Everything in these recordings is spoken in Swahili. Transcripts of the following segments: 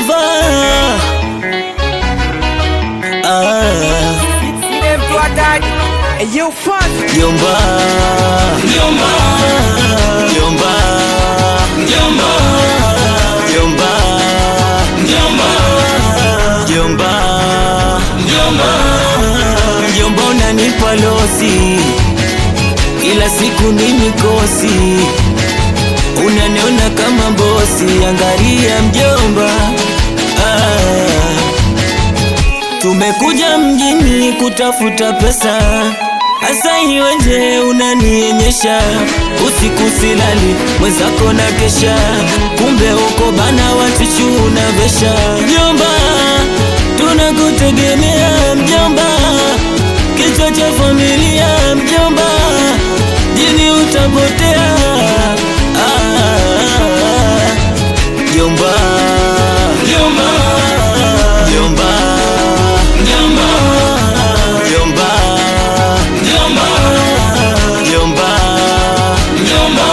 unavaa. Jomba, jomba, jomba, jomba, jomba, jomba, jomba, jomba, unanipa losi, kila siku ni mikosi, unaniona kama bosi. Angalia mjomba, tumekuja mjini kutafuta pesa, asa iweje unanionyesha? Usiku silali mwenzako na kesha, kumbe uko bana watuchu unavesha. Mjomba, tunakutegemea mjomba, kichwa cha familia mjomba, jini utapotea. Mjomba, mjomba, mjomba, mjomba, mjomba, mjomba, mjomba, mjomba.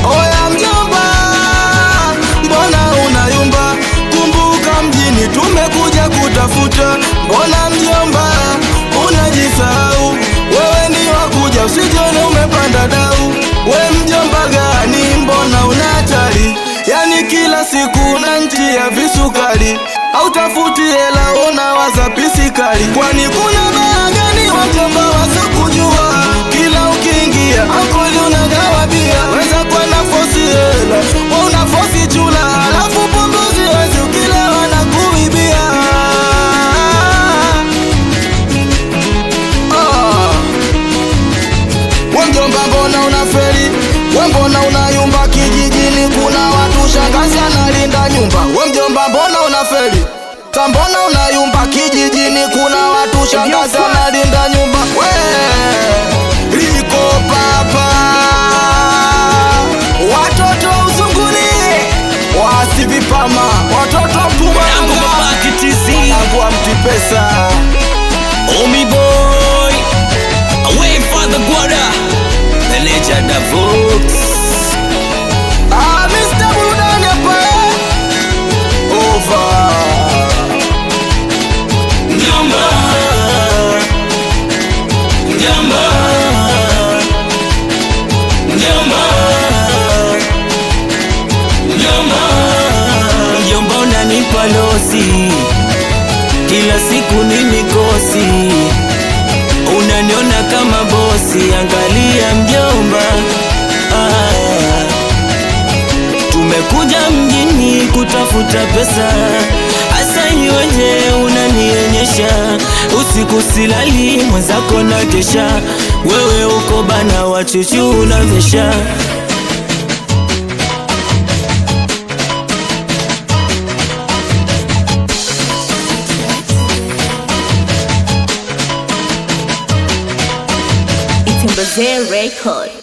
Oya mjomba, mbona unayumba? Kumbuka mjini tumekuja kutafuta. Mbona mjomba unajisahau? Wewe ni wakuja, usijone umepanda dau. We mjomba gani, mbona unatali? Yani kila siku unantia visukari, hautafuti hela unawaza pisikali. Kwani kuna baa gani wajomba wasokujua? Kila ukiingia akoli unagawa bia, weza kwa nafosi hela unafosi chula, alafu punguzi wezi ukilewa na kuibia. We mjomba mbona unaferi? We mbona unayumba? Kijijini kuna watu shangazi analinda nyumba. We mjomba mbona unaferi? Mbona unayumba? Kijijini kuna watu shangazi analinda nyumba. We liko papa, watoto uzunguni wasivipama, watoto Mpumalanga wanangu wa Mtipesa. Omi boy, away for the guada, the legend of Vox. Mr. Burudani hapa over. Mjomba, mjomba, mjomba, mjomba, mjomba, unanipa losi, kila siku ni mikosi, unaniona kama bosi. Angalia mjomba, tumekuja mjini kutafuta pesa, asa iweje unanionyesha? Usiku silali mwenzako na kesha, wewe uko bana wachuchu unavesha. It's in Brazil Record.